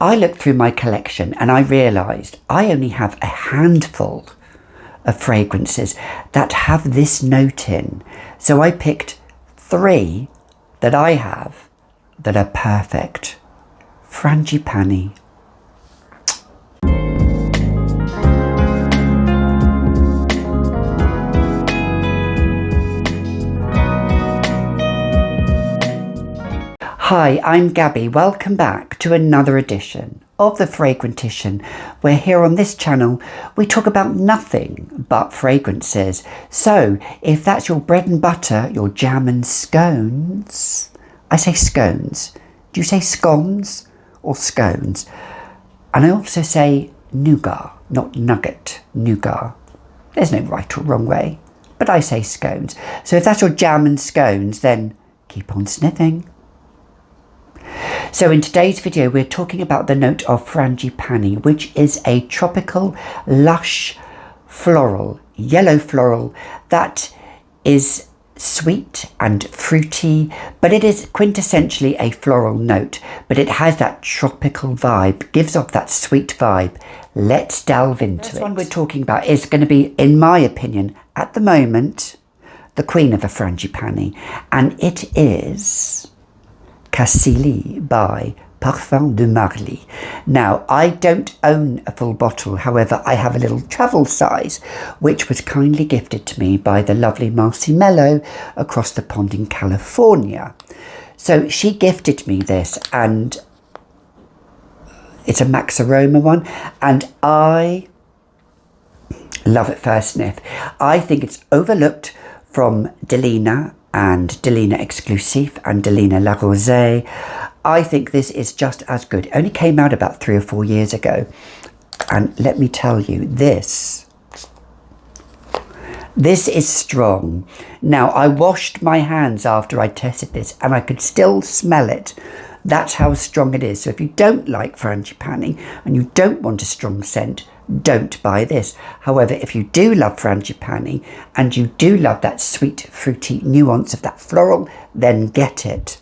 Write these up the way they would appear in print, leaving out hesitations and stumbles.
I looked through my collection and I realised I only have a handful of fragrances that have this note in. So I picked 3 that I have that are perfect. Frangipani. Hi, I'm Gabby. Welcome back to another edition of the Fragrantician, where here on this channel we talk about nothing but fragrances. So if that's your bread and butter, your jam and scones, I say scones. Do you say scones or scones? And I also say nougat, not nugget, nougat. There's no right or wrong way, but I say scones. So if that's your jam and scones, then keep on sniffing. So in today's video, we're talking about the note of frangipani, which is a tropical, lush, floral, yellow floral that is sweet and fruity, but it is quintessentially a floral note, but it has that tropical vibe, gives off that sweet vibe. Let's delve into it. The one we're talking about is going to be, in my opinion, at the moment, the queen of the frangipani, and it is Cassili by Parfums de Marly. Now, I don't own a full bottle, however, I have a little travel size, which was kindly gifted to me by the lovely Marcy Mello across the pond in California. So she gifted me this, and it's a Max Aroma one, and I love it first sniff. I think it's overlooked from Delina and Delina Exclusive and Delina La Rosée. I think this is just as good. It only came out about 3 or 4 years ago. And let me tell you, this is strong. Now, I washed my hands after I tested this and I could still smell it. That's how strong it is. So if you don't like frangipani and you don't want a strong scent, don't buy this. However, if you do love frangipani and you do love that sweet, fruity nuance of that floral, then get it.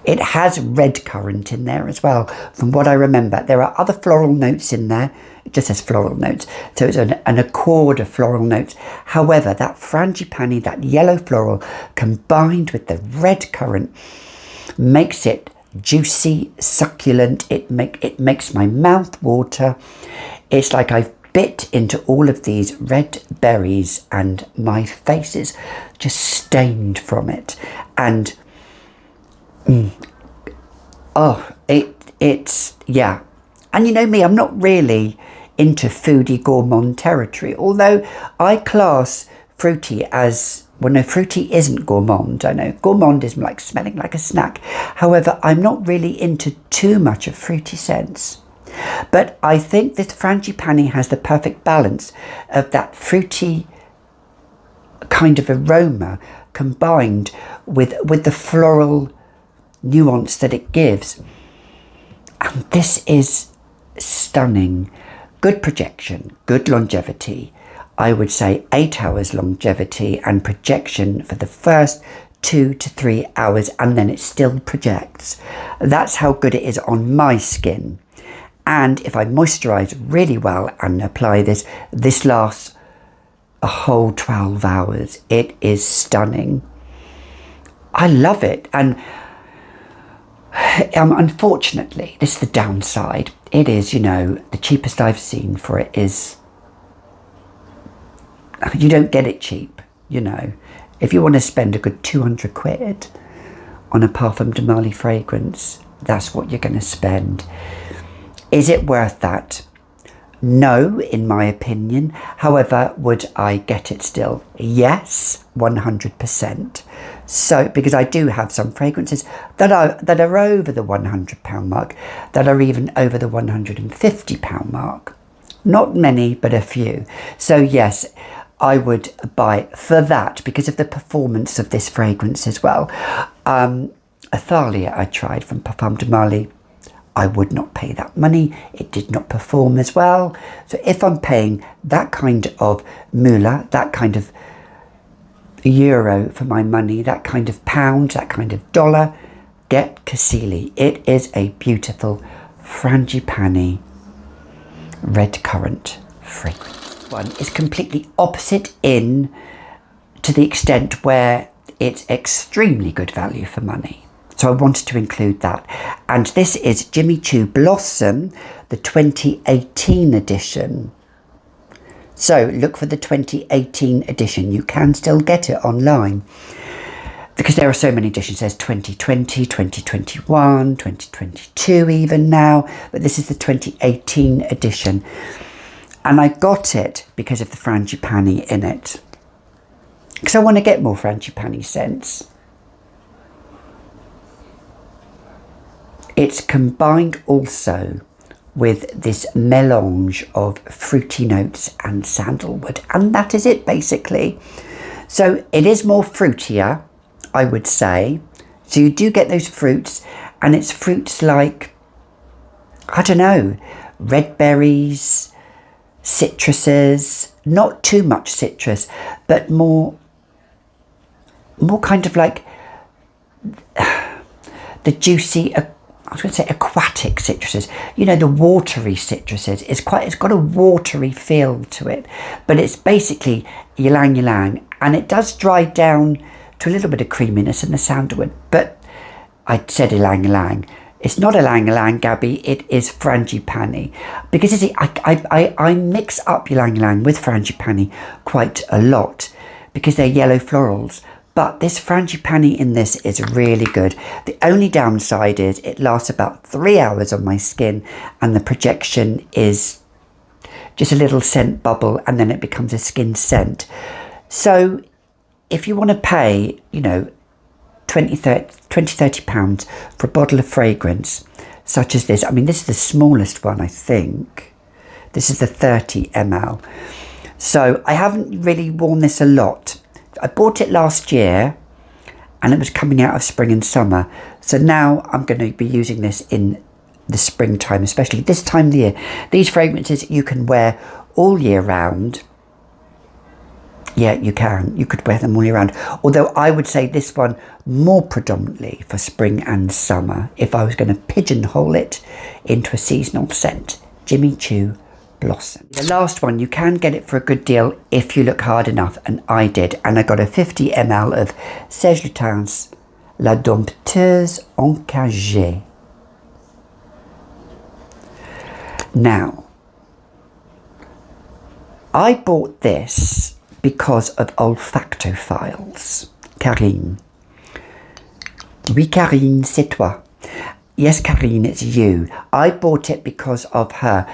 It has red currant in there as well, from what I remember. There are other floral notes in there. It just says floral notes. So it's an accord of floral notes. However, that frangipani, that yellow floral, combined with the red currant, makes it juicy, succulent. It makes my mouth water. It's like I've bit into all of these red berries and my face is just stained from it. And yeah. And you know me, I'm not really into foodie gourmand territory, although I class fruity as, well, no, fruity isn't gourmand. I know gourmand is like smelling like a snack. However, I'm not really into too much of fruity scents. But I think this frangipani has the perfect balance of that fruity kind of aroma combined with the floral nuance that it gives. And this is stunning. Good projection, good longevity. I would say 8 hours longevity and projection for the first 2 to 3 hours, and then it still projects. That's how good it is on my skin. And if I moisturize really well and apply this lasts a whole 12 hours. It is stunning. I love it. And unfortunately, this is the downside. It is, you know, the cheapest I've seen for it is, you don't get it cheap, you know. If you want to spend a good 200 quid on a Parfums de Marly fragrance, that's what you're going to spend. Is it worth that? No, in my opinion. However, would I get it still? Yes, 100%. So, because I do have some fragrances that are over the £100 mark, that are even over the £150 mark. Not many, but a few. So yes, I would buy for that because of the performance of this fragrance as well. Athalia I tried from Parfums de Marly. I would not pay that money. It did not perform as well. So if I'm paying that kind of moolah, that kind of euro for my money, that kind of pound, that kind of dollar, get Cassili. It is a beautiful frangipani red currant fragrance. One is completely opposite in to the extent where it's extremely good value for money. So I wanted to include that. And this is Jimmy Choo Blossom, the 2018 edition. So look for the 2018 edition. You can still get it online because there are so many editions. There's 2020, 2021, 2022 even now. But this is the 2018 edition. And I got it because of the frangipani in it. Because I want to get more frangipani scents. It's combined also with this melange of fruity notes and sandalwood, and that is it basically. So it is more fruitier, I would say. So you do get those fruits, and it's fruits like, I don't know, red berries, citruses, not too much citrus, but more kind of like the juicy, I was going to say aquatic citruses, you know, the watery citruses. It's got a watery feel to it, but it's basically ylang ylang, and it does dry down to a little bit of creaminess in the sandalwood. But I said ylang ylang. It's not ylang ylang, Gabby. It is frangipani, because you see, I mix up ylang ylang with frangipani quite a lot because they're yellow florals. But this frangipani in this is really good. The only downside is it lasts about 3 hours on my skin, and the projection is just a little scent bubble, and then it becomes a skin scent. So if you want to pay, you know, 20, 30 pounds for a bottle of fragrance such as this, I mean, this is the smallest one, I think. This is the 30 ml. So I haven't really worn this a lot. I bought it last year and it was coming out of spring and summer. So now I'm going to be using this in the springtime, especially this time of the year. These fragrances you can wear all year round. Yeah, you can. You could wear them all year round. Although I would say this one more predominantly for spring and summer if I was going to pigeonhole it into a seasonal scent. Jimmy Choo Blossom. The last one, you can get it for a good deal if you look hard enough, and I did, and I got a 50 ml of Serge Lutens La Dompteuse Encagée. Now, I bought this because of olfactophiles. Karine. Oui, Karine, c'est toi. Yes, Karine, it's you. I bought it because of her.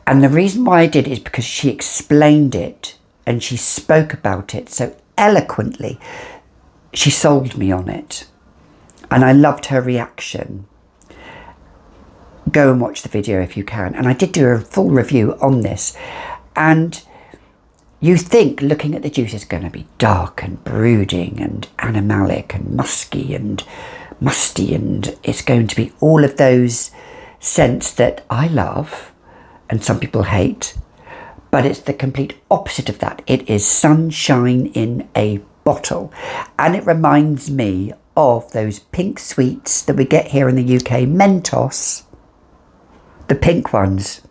And the reason why I did is because she explained it and she spoke about it so eloquently. She sold me on it. And I loved her reaction. Go and watch the video if you can. And I did do a full review on this. And you think looking at the juice is going to be dark and brooding and animalic and musky and musty, and it's going to be all of those scents that I love and some people hate, but it's the complete opposite of that. It is sunshine in a bottle, and it reminds me of those pink sweets that we get here in the UK, Mentos, the pink ones.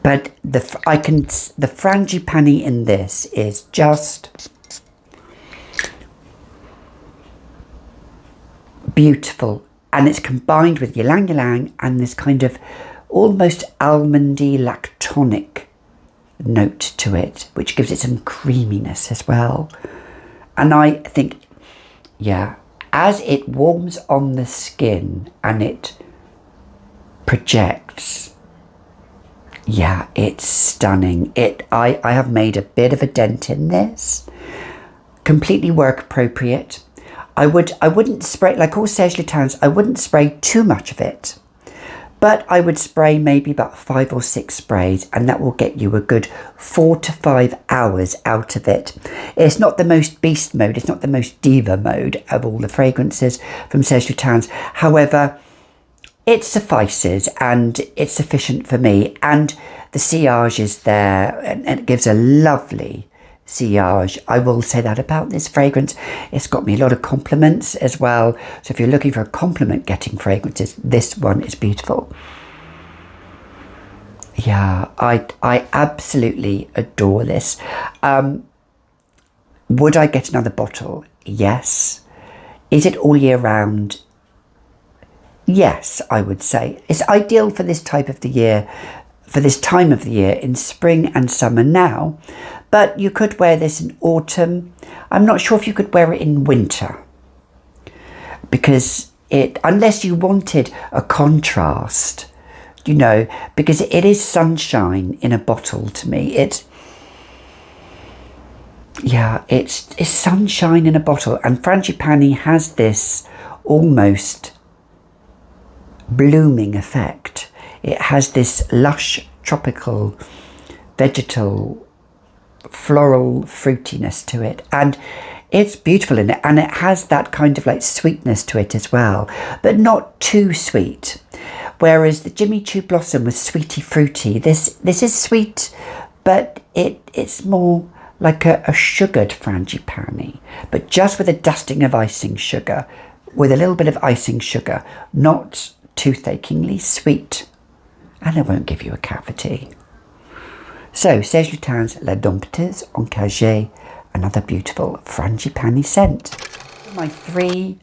But the frangipani in this is just beautiful, and it's combined with ylang ylang and this kind of almost almondy lactonic note to it, which gives it some creaminess as well. And I think, yeah, as it warms on the skin and it projects, yeah, it's stunning. I have made a bit of a dent in this. Completely work appropriate. I wouldn't spray, like all Serge Lutens, I wouldn't spray too much of it. But I would spray maybe about 5 or 6 sprays, and that will get you a good 4 to 5 hours out of it. It's not the most beast mode, it's not the most diva mode of all the fragrances from Serge Lutens. However, it suffices and it's sufficient for me. And the sillage is there, and it gives a lovely sillage. I will say that about this fragrance. It's got me a lot of compliments as well. So if you're looking for a compliment getting fragrances, this one is beautiful. Yeah, I absolutely adore this. Would I get another bottle? Yes. Is it all year round? Yes, I would say. It's ideal for this type of the year, for this time of the year, in spring and summer now. But you could wear this in autumn. I'm not sure if you could wear it in winter. Because unless you wanted a contrast, you know, because it is sunshine in a bottle to me. It's sunshine in a bottle. And frangipani has this almost blooming effect. It has this lush, tropical, vegetal, floral fruitiness to it. And it's beautiful in it. And it has that kind of like sweetness to it as well, but not too sweet. Whereas the Jimmy Choo Blossom was sweety fruity. This is sweet, but it's more like a sugared frangipani, but just with a dusting of icing sugar, with a little bit of icing sugar, not toothachingly sweet, and it won't give you a cavity. So, Serge Lutens, La Dompteuse, Encagée, another beautiful frangipani scent. My 3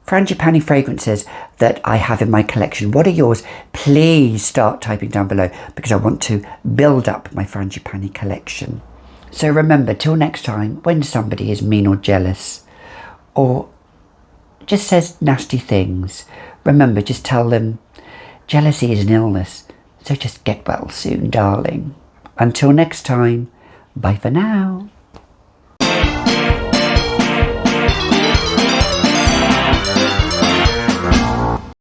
frangipani fragrances that I have in my collection. What are yours? Please start typing down below, because I want to build up my frangipani collection. So remember, till next time, when somebody is mean or jealous, or just says nasty things, remember, just tell them jealousy is an illness, so just get well soon, darling. Until next time, bye for now.